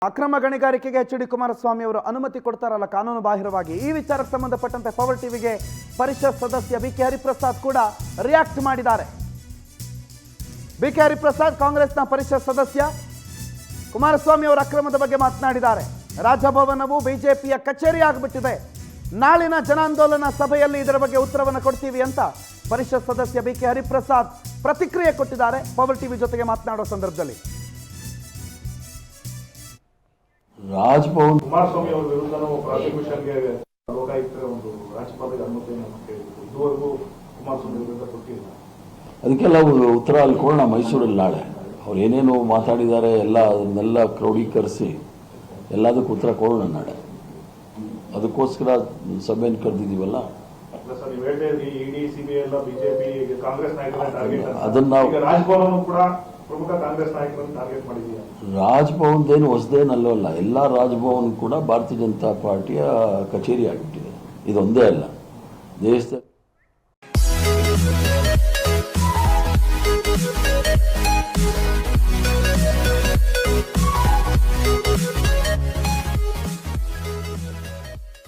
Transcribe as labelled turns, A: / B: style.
A: ಅಕ್ರಮ ಗಣಿಗಾರಿಕೆಗೆ ಎಚ್.ಡಿ. ಕುಮಾರಸ್ವಾಮಿ ಅವರು ಅನುಮತಿ ಕೊಡ್ತಾರಲ್ಲ ಕಾನೂನು ಬಾಹಿರವಾಗಿ, ಈ ವಿಚಾರಕ್ಕೆ ಸಂಬಂಧಪಟ್ಟಂತೆ ಪವರ್ ಟಿವಿಗೆ ಪರಿಷತ್ ಸದಸ್ಯ ಬಿ.ಕೆ. ಹರಿಪ್ರಸಾದ್ ಕೂಡ ರಿಯಾಕ್ಟ್ ಮಾಡಿದ್ದಾರೆ. ಬಿ.ಕೆ. ಹರಿಪ್ರಸಾದ್ ಕಾಂಗ್ರೆಸ್ನ ಪರಿಷತ್ ಸದಸ್ಯ ಕುಮಾರಸ್ವಾಮಿ ಅವರ ಅಕ್ರಮದ ಬಗ್ಗೆ ಮಾತನಾಡಿದ್ದಾರೆ. ರಾಜಭವನವು ಬಿಜೆಪಿಯ ಕಚೇರಿ ಆಗಿಬಿಟ್ಟಿದೆ, ನಾಳಿನ ಜನಾಂದೋಲನ ಸಭೆಯಲ್ಲಿ ಇದರ ಬಗ್ಗೆ ಉತ್ತರವನ್ನು ಕೊಡ್ತೀವಿ ಅಂತ ಪರಿಷತ್ ಸದಸ್ಯ ಬಿ.ಕೆ. ಹರಿಪ್ರಸಾದ್ ಪ್ರತಿಕ್ರಿಯೆ ಕೊಟ್ಟಿದ್ದಾರೆ. ಪವರ್ ಟಿವಿ ಜೊತೆಗೆ ಮಾತನಾಡುವ ಸಂದರ್ಭದಲ್ಲಿ
B: ರಾಜಭವನ್
C: ಕುಮಾರಸ್ವಾಮಿ ಅವರ ವಿರುದ್ಧನೂ ಪ್ರಾಸಿಕ್ಯೂಷನ್ಗೆ ಲೋಕಾಯುಕ್ತರ ಒಂದು ರಾಜ್ಯಪಾಲರ ಅನುಮತಿಯನ್ನು ಕೇಳಿದ್ರು. ಇದುವರೆಗೂ ಕುಮಾರಸ್ವಾಮಿ ವಿರುದ್ಧ ಕೊಟ್ಟಿಲ್ಲ.
B: ಅದಕ್ಕೆಲ್ಲ ಉತ್ತರ ಅಲ್ಲಿ ಕೊಡೋಣ ಮೈಸೂರಲ್ಲಿ ನಾಳೆ. ಅವ್ರು ಏನೇನು ಮಾತಾಡಿದ್ದಾರೆ ಅದನ್ನೆಲ್ಲ ಕ್ರೋಢೀಕರಿಸಿ ಎಲ್ಲದಕ್ಕೂ ಉತ್ತರ ಕೊಡೋಣ ನಾಳೆ. ಅದಕ್ಕೋಸ್ಕರ ಸಭೆಯನ್ನು ಕರೆದಿದ್ದೀವಲ್ಲ.
C: ಇಡಿ ಸಿಬಿಐ ಎಲ್ಲ ಬಿಜೆಪಿ ಕಾಂಗ್ರೆಸ್ ನಾಯಕರ ಟಾರ್ಗೆಟ್
B: ಅದನ್ನ
C: ರಾಜಭವನ ಕೂಡ ಪ್ರಮುಖ ಕಾಂಗ್ರೆಸ್ ನಾಯಕರನ್ನು ಟಾರ್ಗೆಟ್ ಮಾಡಿದ್ದೀರಾ?
B: ರಾಜಭವನದೇನು ಹೊಸದೇನಲ್ಲವಲ್ಲ, ಎಲ್ಲ ರಾಜಭವನ್ ಕೂಡ ಭಾರತೀಯ ಜನತಾ ಪಾರ್ಟಿಯ ಕಚೇರಿ ಆಗಿಬಿಟ್ಟಿದೆ. ಇದೊಂದೇ ಅಲ್ಲ, ದೇಶದ